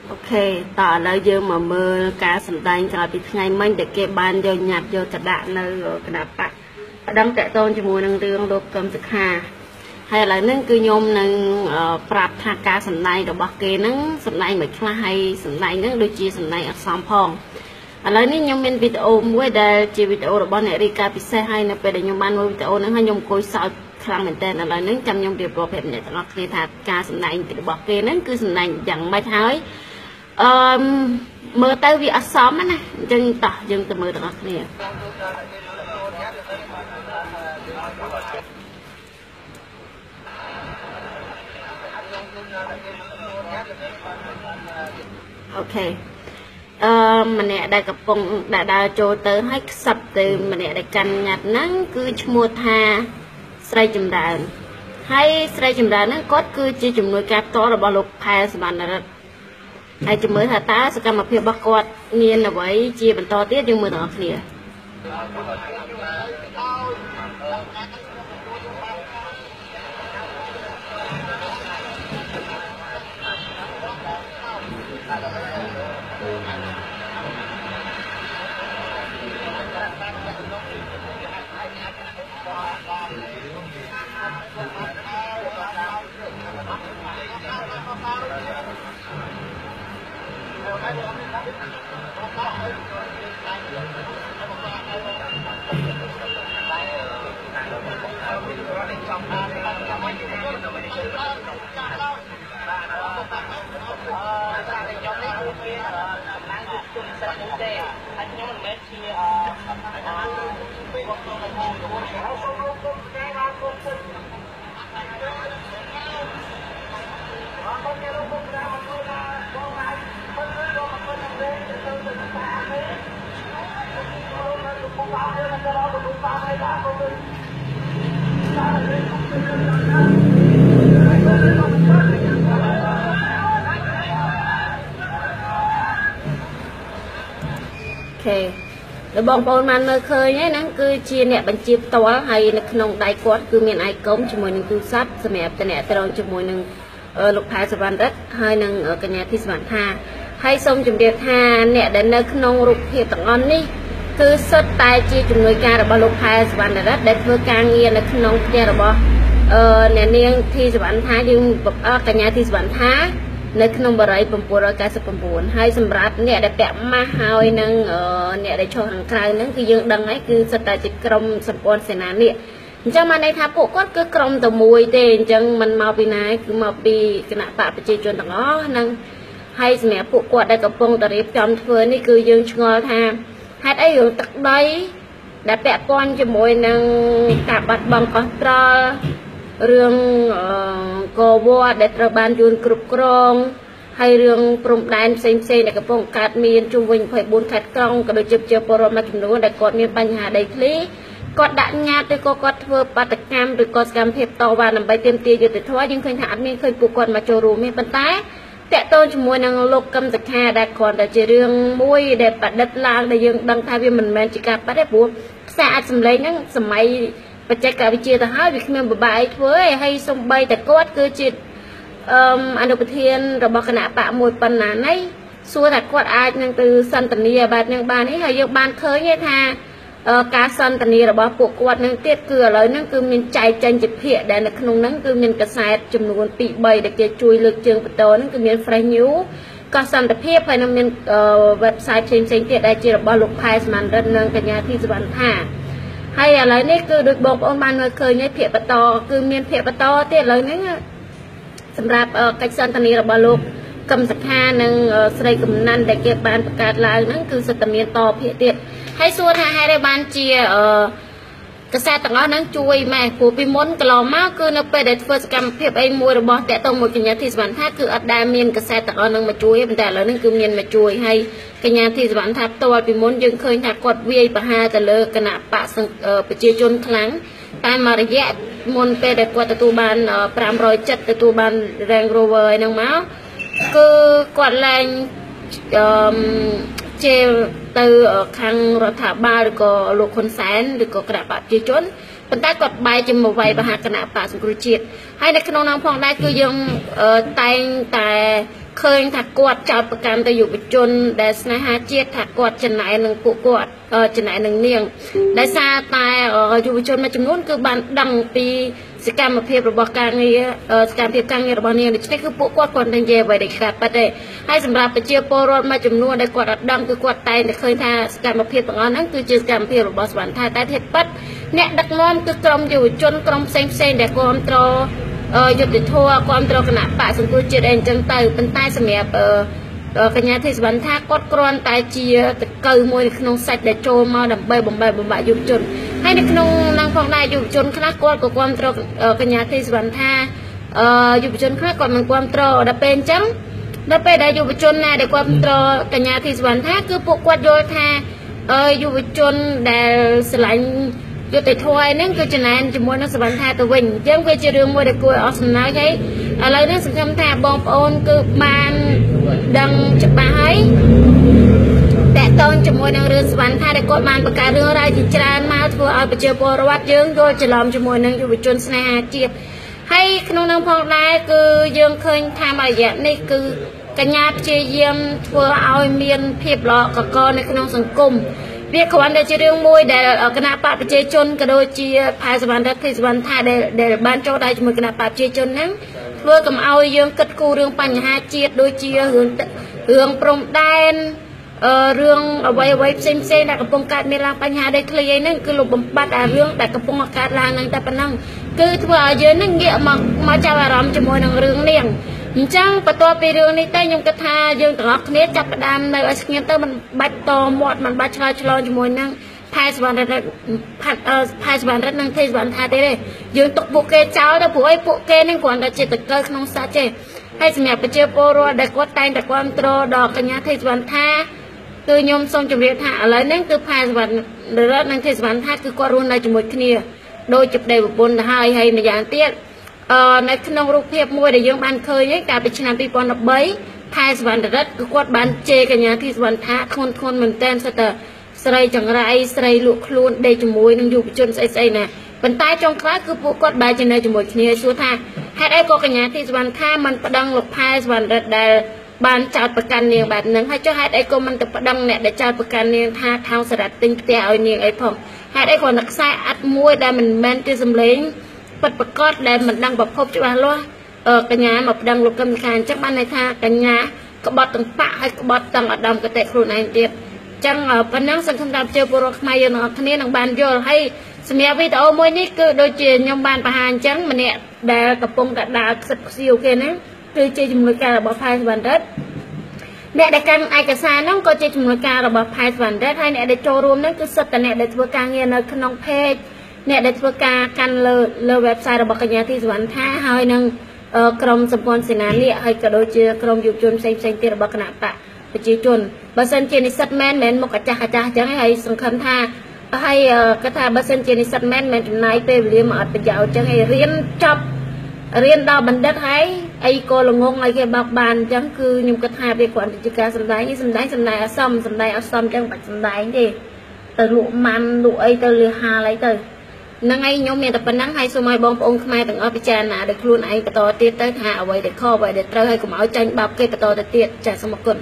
Ok, tỏ là dương mà mơ cá sầm đanh cho bị ngày mình để kê ban vô nhặt vô cả đạn nơi rồi cả đạn bạc đăng kẹt tôn cho mùi năng tương đột cầm thực hà hay là nâng cứ nhôm nâng prap tha cá sầm đanh rồi bạc kê nâng sầm đanh mấy khla hay sầm đanh nâng đôi chia sầm đanh ở xóm phong là ní nhôm bên video mới đây chia video rồi bọn này đi cá bị xe hay nè về để nhôm ban mới video nâng hay nhôm cối sao khăn mình tên là nâng chăm nhôm điều pro phép này nó kê thà cá sầm đanh thì bạc kê nâng cứ sầm đanh chẳng mấy thái mơ tới việc xóm này dân tỏ dân từ mơ được nè ok mình nè đại cặp bông đã trôi tới hết sập từ mình nè đại canh nhạt nắng cứ mua tha xây chùm đàn hay xây chùm đàn nó có cứ chỉ chùm nuôi cá to là bao lục hai sản là hay chụp mới thà tá sẽ cầm một phiếu bắc quạt nghiền là với chia bằng to tiết nhưng mà đó thì rồi bọn bọn man mơ khơi nhé nó cứ chia nè bánh chip to hay nó không đại quát cứ miền ai cống cho mùi nâng cứ sắt xem mẹ tên nè tên cho mùi nâng lục thái sập bàn đất hay nâng ở cái nhà thi bản tha hay xong chùm đẹp tha nè đến nơi không rụt thì tặng on đi cứ sốt tay chia chùm nuôi ca rồi bao lục thái sập bàn đất để vừa càng nghiền là không kia rồi bao nè niên thi bản tha đi cái nhà thi bản tha nơi không bờ rẫy bầm bùa rồi cá sập bầm bùn hay sầm rát nè để bẹp ma hơi nâng nè để cho hàng cài nâng cứ dương đằng ấy cứ sốt tay chỉ cầm sập con xe nán nè cho mà này tháp bộ quát cứ cầm từ mùi tên chẳng mình mau bị này cứ mau bị cái nạp bạc bị chơi chôn thằng đó nâng hay mẹ bộ quát đây có bông tờ rệp trong phơi này cứ dương ngồi tha hai ấy dùng tắc đấy đã bẹp con cho mùi nâng cả bát bằng con trò rương cô vua để trở ban chôn cướp krong hay rương prom đan xem để cái bông cát miên trung bình phải 4 cát krong cái đôi chụp chụp pro mà chúng nó để cột miên bánh hà đầy lý cột đã nhạt rồi cột vừa bắt được cam rồi cột cam phép to và nằm bay tiêm tia rồi từ thoa nhưng khơi thản miên khơi buộc cột mà trồ rù miên bánh té tẹt tôn cho mùi năng lục cầm giặc hà đã còn để chỉ rương mùi để bắt đất lang để dương đăng thay vì mình chỉ cặp bắt đấy buộc xa sầm lấy những sầm máy và chạy cả bị chia từ hai việc mình bài với hay xong bay tại cốt cứ chuyện anh được thiên rồi bao cái nạp bạ một phần là này xua thật cốt ai nhưng từ sân tận nia bạt nhưng ban ấy hay dương ban khơi như tha cá sân tận nia rồi bao cuộc cốt nhưng tiết cửa lấy nhưng cứ mình chạy tranh chụp hiện để là không nắng cứ mình cả sai chùm luôn bị bay để kia chui lực trường bật tố nhưng cứ mình phải nhú có sân tập hiệp hay là mình website trên tiết đây chỉ là bao lục hai màn đơn nâng cả nhà thi bản thả hay là này cứ được bọc ông ban người khơi như thiệp to cứ miền thiệp to tiết lời này sầm rạp cách sân tani là bao lục cầm sạc ha nâng xây cầm năn để kẹp bàn cát lại nó cứ sân tani to thiệp tiết hay xua tha hai đây ban chia cái xe tặng nó nâng chui mà của pi món cái lò má cứ nó về để first cầm thiệp anh mua được bỏ để tông một cái nhà thì bản tháp cứ ở đa miền cái xe tặng nó nâng mà chui bên tại là nâng cứ miền mà chui hay cái nhà thì bản tháp to pi món dừng khơi thạc quạt vi và ha từ lơ cái nạp bạ sừng bị chia chôn kháng tan mà dẹp môn về để quạt tu ban pram rồi chất tu ban Range Rover nâng máu cứ quạt lên chê từ khăn rồi thả ba được có lục con sáng được có cái đạp chia chốn phần tay cọt bay trên một vài và hạt cái nạp bạc sừng chiết hay là cái nông phong đây cứ dùng tay tài ឃើញថាគាត់ចោតប្រកាន់ទៅយុវជនដែលស្នេហាជាតិថាគាត់ចំណែកនឹងពួកគាត់ចំណែកនឹងនាងដោយសារតែយុវជនមួយចំនួនគឺបានដឹងពីសកម្មភាពរបស់ការងារសកម្មភាពការងាររបស់នាងដូច្នេះគឺពួកគាត់គាត់តែនិយាយអ្វីដែលកើតប៉ិតទេហើយសម្រាប់ប្រជាពលរដ្ឋមួយចំនួនដែលគាត់អត់ដឹងគឺគាត់តែឃើញថាសកម្មភាពទាំងអស់ហ្នឹងគឺជាសកម្មភាពរបស់សវណ្ណថាតែធៀបប៉ិតអ្នកដឹកនាំគឺក្រុមយុវជនក្រុមផ្សេងដែលគ្រប់គ្រងយុទ្ធធរគ្រប់គ្រងគណៈបកសង្គមជាតិអីអញ្ចឹងទៅប៉ុន្តែសម្រាប់កញ្ញាទេសវណ្ណថាគាត់គ្រាន់តែជាតកៅមួយនៅក្នុងសាច់ដែលចូលមកដើម្បីបំបែកបំបាក់យុវជនហើយនៅក្នុងនឹងផងដែរយុវជនខ្លះគាត់ក៏គ្រប់គ្រងកញ្ញាទេសវណ្ណថាយុវជនខ្លះគាត់មិនគ្រប់គ្រងដល់ពេលអញ្ចឹងដល់ពេលដែលយុវជនណាដែលគ្រប់គ្រងកញ្ញាទេសវណ្ណថាគឺពួកគាត់យល់ថាយុវជនដែលស្រឡាញ់យុទ្ធធម៌ហ្នឹងគឺចំណែនជាមួយនឹងសវណ្ណថាទៅវិញអញ្ចឹងវាជារឿងមួយដែលគួរឲ្យអស់សំណើចហើយឥឡូវនេះសង្ឃឹមថាបងប្អូនគឺបានដឹងច្បាស់ហើយតកតងជាមួយនឹងរឿងសវណ្ណថាដែលគាត់បានបង្កើតរឿងរ៉ាវជាច្រើនមកធ្វើឲ្យប្រជាពលរដ្ឋយើងយល់ច្រឡំជាមួយនឹងយុវជនស្នេហាជាតិហើយក្នុងនឹងផងដែរគឺយើងឃើញថាមួយរយៈនេះគឺកញ្ញាព្យាយាមធ្វើឲ្យមានភាពល្អកកនៅក្នុងសង្គមវាគ្រាន់តែជារឿងមួយដែលគណៈបកប្រជាជនក៏ដូចជាផែសវណ្ណរដ្ឋទេសវណ្ណថាដែលបានចូលដៃជាមួយគណៈបកប្រជាជនហ្នឹងធ្វើកុំឲ្យយើងគិតគូររឿងបញ្ហាជាតិដូចជារឿងព្រំដែនរឿងអ្វីផ្សេងដែលកំពុងកើតមានឡើងបញ្ហាដីធ្លីអីហ្នឹងគឺលុបបំបាត់អារឿងដែលកំពុងកើតឡើងហ្នឹងតែប៉ុណ្ណឹងគឺធ្វើឲ្យយើងហ្នឹងងាកមកចាប់អារម្មណ៍ជាមួយនឹងរឿងនេះអញ្ចឹងបន្ទាប់ពីរឿងនេះទៅខ្ញុំគិតថាយើងទាំងអស់គ្នាចាប់ផ្ដើមនៅឲ្យស្ងៀមទៅមិនបាច់តមាត់មិនបាច់ឆ្លើយឆ្លងជាមួយនឹងផែសវណ្ណរដ្ឋផែសវណ្ណរដ្ឋនិងទេសវណ្ណថាទេយើងទុកពួកគេចោលទៅព្រោះអីពួកគេនឹងគ្រាន់តែជាតកៅក្នុងសាច់ទេហើយសម្រាប់ប្រជាពលរដ្ឋដែលគាត់តែងតែគ្រប់គ្រងដល់កញ្ញាទេសវណ្ណថាគឺខ្ញុំសូមជម្រាបថាឥឡូវនេះគឺផែសវណ្ណរដ្ឋនិងទេសវណ្ណថាគឺគាត់រស់នៅជាមួយគ្នាដោយជាប្តីប្រពន្ធទៅហើយម្យ៉ាងទៀតនៅក្នុងរូបភាពមួយដែលយើងបានឃើញកាលពីឆ្នាំ2013ផែសវណ្ណរដ្ឋគឺគាត់បានជេរកញ្ញាទេសវណ្ណថាធ្ងន់មែនទែនសិតតែស្រីចង្រៃស្រីលក់ខ្លួនដេកជាមួយនឹងយុវជនស្អីណាប៉ុន្តែចុងក្រោយគឺពួកគាត់បែរជានៅជាមួយគ្នាសួរថាហេតុអីក៏កញ្ញាទេសវណ្ណថាមិនប្តឹងលោកផែសវណ្ណរដ្ឋដែលបានចោទប្រកាន់នាងបែបហ្នឹងហើយចុះហេតុអីក៏មិនទៅប្តឹងអ្នកដែលចោទប្រកាន់នាងថាថោងសារ៉ាត់ទិញផ្ទះឲ្យនាងអីផងហេតុអីក៏នឹកខ្សែអត់មួយដែលមិនមែនជាសម្លេងពិតប្រកបដែលមិនដឹងប្រភពច្បាស់លាស់កញ្ញាមកប្តឹងលោកកឹមសុខាអញ្ចឹងបានន័យថាកញ្ញាក្បត់ទាំងបាក់ហើយក្បត់ទាំងឧត្តមកតេខ្លួនឯងទៀតអញ្ចឹងប៉ុណ្ណឹងសង្ឃឹមថាប្រជាពលរដ្ឋខ្មែរយើងទាំងអស់គ្នានឹងបានយល់ហើយសម្រាប់វីដេអូមួយនេះគឺដូចជាខ្ញុំបានបង្ហាញអញ្ចឹងម្នាក់ដែលកំពុងតែដើរខ្សឹបខ្សៀវគេហ្នឹងគឺជាជំនួយការរបស់ផែសវណ្ណរដ្ឋអ្នកដែលកាន់ឯកសារហ្នឹងក៏ជាជំនួយការរបស់ផែសវណ្ណរដ្ឋហើយអ្នកដែលចូលរួមហ្នឹងគឺសិតតែអ្នកដែលធ្វើការងារនៅក្នុង page អ្នកដែលធ្វើការកាន់លើ website របស់កញ្ញាទេសវណ្ណថាហើយនឹងក្រុមសម្ព័ន្ធសេនានាគហើយក៏ដូចជាក្រុមយុវជនផ្សេងទៀតរបស់គណៈបកប្រជាជនបើសិនជានិស្សិតមែនមុខអាចារ្យអញ្ចឹងហើយសង្ឃឹមថាហើយគាត់ថាបើសិនជានិស្សិតមែនចំណាយពេលវេលាមកអត់ប្រយោជន៍អញ្ចឹងហើយរៀនចប់រៀនដល់បណ្ឌិតហើយអីក៏ល្ងងឲ្យគេបោកបានអញ្ចឹងគឺខ្ញុំគិតថាវាគ្រាន់តែជាការសម្ដែងអសមអសមអញ្ចឹងបាច់សម្ដែងទេទៅលក់ម៉ាន់លក់អីទៅលឺហាលអីទៅហ្នឹងហើយខ្ញុំមានតែប៉ុណ្ណឹងហើយសូមឲ្យបងប្អូនខ្មែរទាំងអស់ពិចារណាដោយខ្លួនឯងបន្តទៀតទៅថាអ្វីដែលខុសអ្វីដែលត្រូវហើយកុំឲ្យចាញ់បាបគេបន្តទៅទៀតចាសសូមអរគុណ